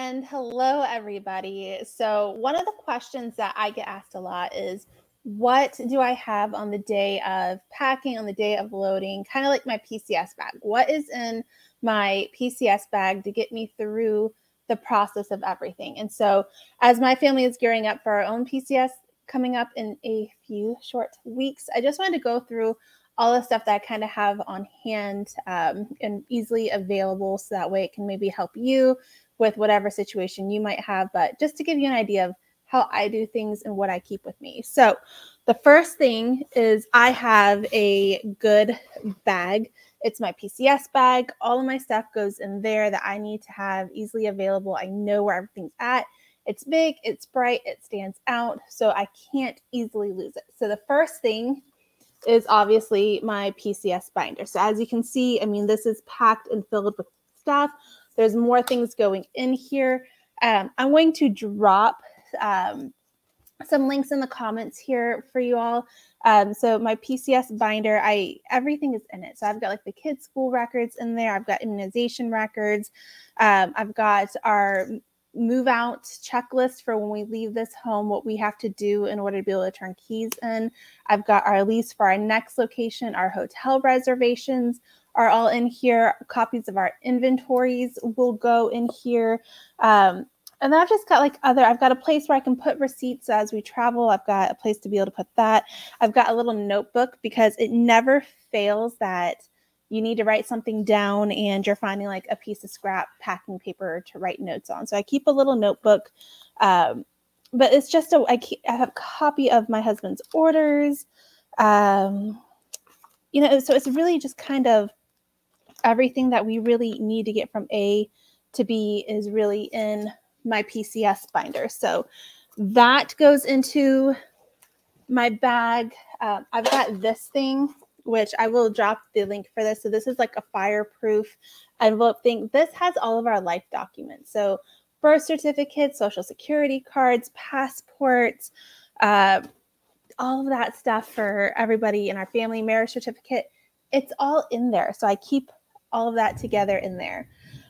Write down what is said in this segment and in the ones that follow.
And hello, everybody. So, one of the questions that I get asked a lot is, what do I have on the day of packing, on the day of loading, kind of like my PCS bag? What is in my PCS bag to get me through the process of everything? And so, as my family is gearing up for our own PCS coming up in a few short weeks, I just wanted to go through all the stuff that I kind of have on hand and easily available so that way it can maybe help you with whatever situation you might have, but just to give you an idea of how I do things and what I keep with me. So the first thing is I have a good bag. It's my PCS bag. All of my stuff goes in there that I need to have easily available. I know where everything's at. It's big, it's bright, it stands out, so I can't easily lose it. So the first thing is obviously my PCS binder. So as you can see, I mean, this is packed and filled with stuff. There's more things going in here. I'm going to drop some links in the comments here for you all. So my PCS binder, everything is in it. So I've got like the kids' school records in there. I've got immunization records. I've got our move out checklist for when we leave this home, what we have to do in order to be able to turn keys in. I've got our lease for our next location, our hotel reservations are all in here. Copies of our inventories will go in here. And then I've just got I've got a place where I can put receipts as we travel. I've got a place to be able to put that. I've got a little notebook because it never fails that you need to write something down and you're finding like a piece of scrap packing paper to write notes on. So I keep a little notebook, but it's just I have a copy of my husband's orders. So it's really just kind of everything that we really need to get from A to B is really in my PCS binder. So that goes into my bag. I've got this thing, which I will drop the link for this. So this is like a fireproof envelope thing. This has all of our life documents. So birth certificates, social security cards, passports, all of that stuff for everybody in our family, marriage certificate. It's all in there. So I keep all of that together in there.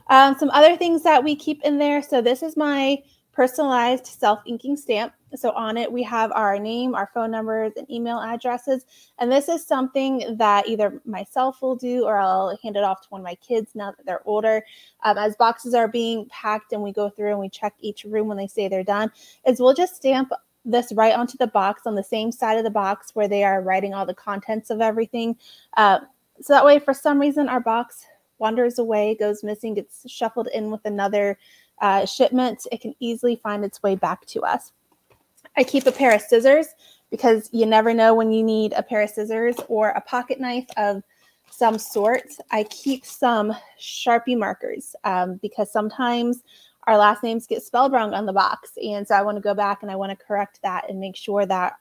Some other things that we keep in there. So this is my personalized self-inking stamp. So on it, we have our name, our phone numbers, and email addresses. And this is something that either myself will do or I'll hand it off to one of my kids now that they're older. As boxes are being packed and we go through and we check each room when they say they're done, is we'll just stamp this right onto the box on the same side of the box where they are writing all the contents of everything. So that way, for some reason, our box wanders away, goes missing, gets shuffled in with another shipment, it can easily find its way back to us. I keep a pair of scissors because you never know when you need a pair of scissors or a pocket knife of some sort. I keep some Sharpie markers because sometimes our last names get spelled wrong on the box. And so I want to go back and I want to correct that and make sure that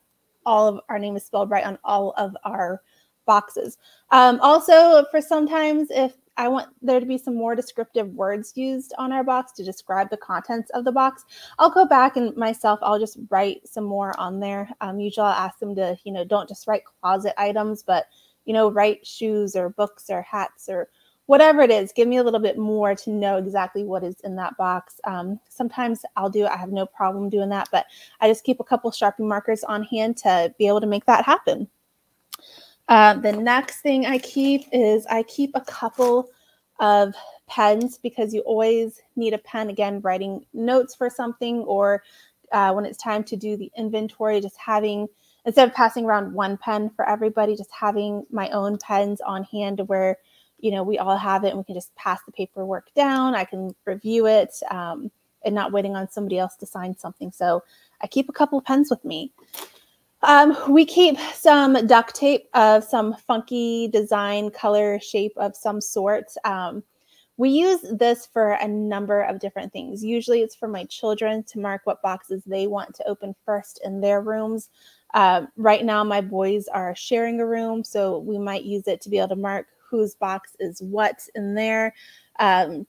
all of our name is spelled right on all of our boxes. Also, for sometimes if I want there to be some more descriptive words used on our box to describe the contents of the box, I'll go back and I'll just write some more on there. Usually I'll ask them to, don't just write closet items, but, write shoes or books or hats or whatever it is. Give me a little bit more to know exactly what is in that box. Sometimes I'll do it. I have no problem doing that, but I just keep a couple Sharpie markers on hand to be able to make that happen. The next thing I keep a couple of pens because you always need a pen, again, writing notes for something or when it's time to do the inventory, just having, instead of passing around one pen for everybody, just having my own pens on hand where, we all have it and we can just pass the paperwork down. I can review it and not waiting on somebody else to sign something. So I keep a couple of pens with me. We keep some duct tape of some funky design, color, shape of some sort. We use this for a number of different things. Usually it's for my children to mark what boxes they want to open first in their rooms. Right now, my boys are sharing a room, so we might use it to be able to mark whose box is what in there. But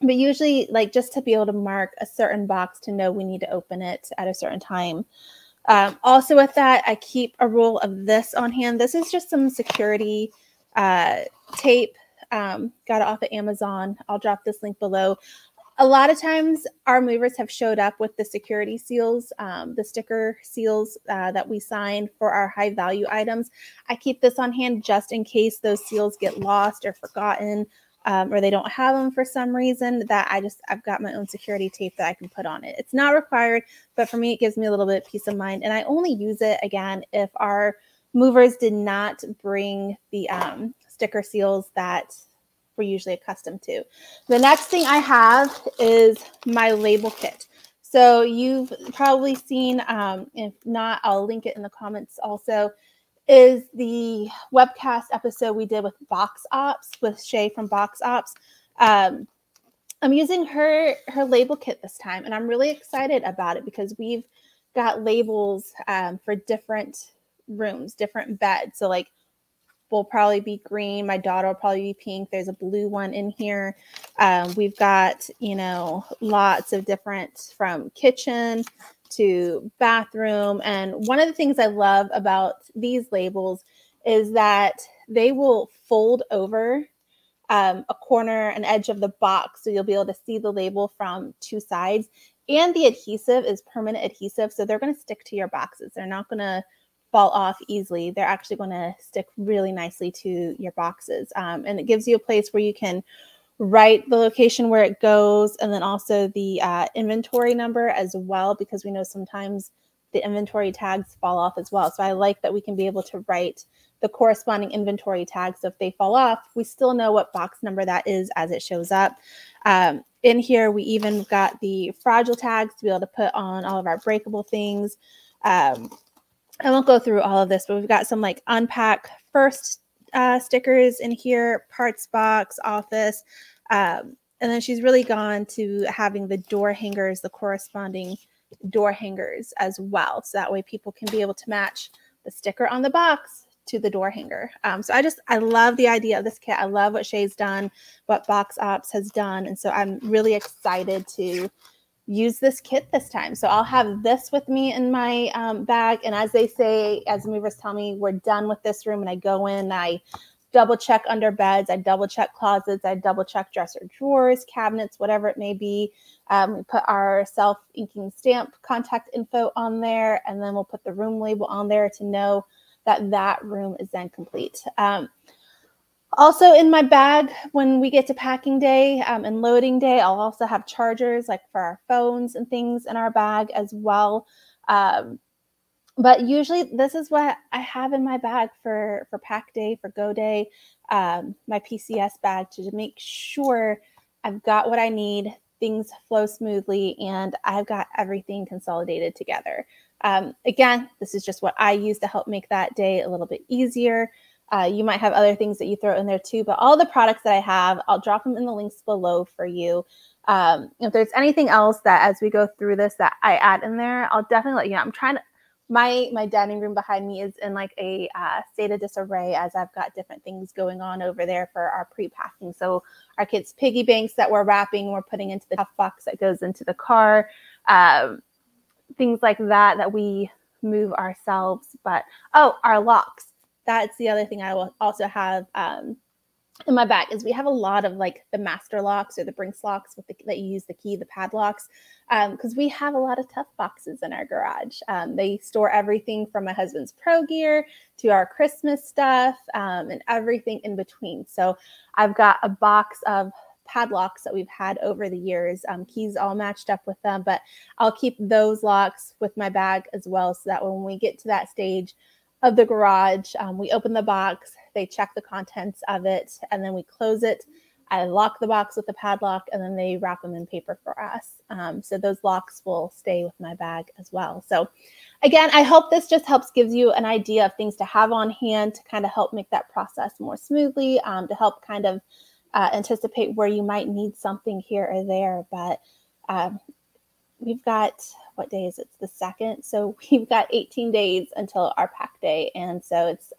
usually, just to be able to mark a certain box to know we need to open it at a certain time. Also with that, I keep a roll of this on hand. This is just some security tape. Got it off of Amazon. I'll drop this link below. a lot of times our movers have showed up with the security seals, the sticker seals that we signed for our high value items. I keep this on hand just in case those seals get lost or forgotten, or they don't have them for some reason, that I've got my own security tape that I can put on it. It's not required, but for me, it gives me a little bit of peace of mind. And I only use it, again, if our movers did not bring the sticker seals that we're usually accustomed to. The next thing I have is my label kit. So you've probably seen, if not, I'll link it in the comments also, is the webcast episode we did with Box Ops, with Shay from Box Ops. I'm using her label kit this time, and I'm really excited about it because we've got labels for different rooms, different beds. So like, will probably be green. My daughter will probably be pink. There's a blue one in here. We've got, you know, lots of different, from kitchen to bathroom. And one of the things I love about these labels is that they will fold over a corner, an edge of the box. So you'll be able to see the label from two sides. And the adhesive is permanent adhesive. So they're going to stick to your boxes. They're not going to fall off easily. They're actually going to stick really nicely to your boxes. And it gives you a place where you can write the location where it goes, and then also the inventory number as well, because we know sometimes the inventory tags fall off as well. So I like that we can be able to write the corresponding inventory tags. So if they fall off, we still know what box number that is as it shows up. In here, we even got the fragile tags to be able to put on all of our breakable things. I won't go through all of this, but we've got some like unpack first stickers in here, parts box, office. And then she's really gone to having the door hangers, the corresponding door hangers as well. So that way people can be able to match the sticker on the box to the door hanger. So I love the idea of this kit. I love what Shay's done, what Box Ops has done. And so I'm really excited to use this kit this time. So I'll have this with me in my bag. And as they say, as movers tell me, we're done with this room, and I go in, I double check under beds, I double check closets, I double check dresser drawers, cabinets, whatever it may be. We put our self-inking stamp contact info on there, and then we'll put the room label on there to know that that room is then complete. Also in my bag, when we get to packing day and loading day, I'll also have chargers like for our phones and things in our bag as well. But usually this is what I have in my bag for pack day, for go day, my PCS bag, to make sure I've got what I need, things flow smoothly, and I've got everything consolidated together. Again, this is just what I use to help make that day a little bit easier. You might have other things that you throw in there too, but all the products that I have, I'll drop them in the links below for you. If there's anything else that as we go through this that I add in there, I'll definitely let you know. I'm trying to, my dining room behind me is in like a state of disarray, as I've got different things going on over there for our pre-packing. So our kids' piggy banks that we're wrapping, we're putting into the tough box that goes into the car, things like that we move ourselves. But, oh, our locks. That's the other thing I will also have in my bag, is we have a lot of like the master locks or the Brinks locks with that you use the key, the padlocks, because we have a lot of tough boxes in our garage. They store everything from my husband's pro gear to our Christmas stuff and everything in between. So I've got a box of padlocks that we've had over the years, keys all matched up with them, but I'll keep those locks with my bag as well, so that when we get to that stage of the garage, we open the box, they check the contents of it, and then we close it. I lock the box with the padlock, and then they wrap them in paper for us. So those locks will stay with my bag as well. So again, I hope this just gives you an idea of things to have on hand to kind of help make that process more smoothly, to help kind of anticipate where you might need something here or there. But we've got, what day is it? It's the 2nd. So we've got 18 days until our pack day. And so it's,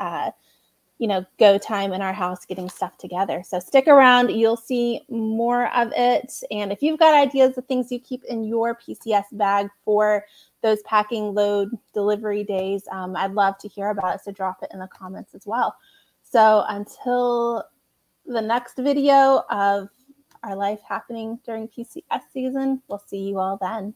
go time in our house getting stuff together. So stick around. You'll see more of it. And if you've got ideas of things you keep in your PCS bag for those packing, load, delivery days, I'd love to hear about it. So drop it in the comments as well. So until the next video of our life happening during PCS season. We'll see you all then.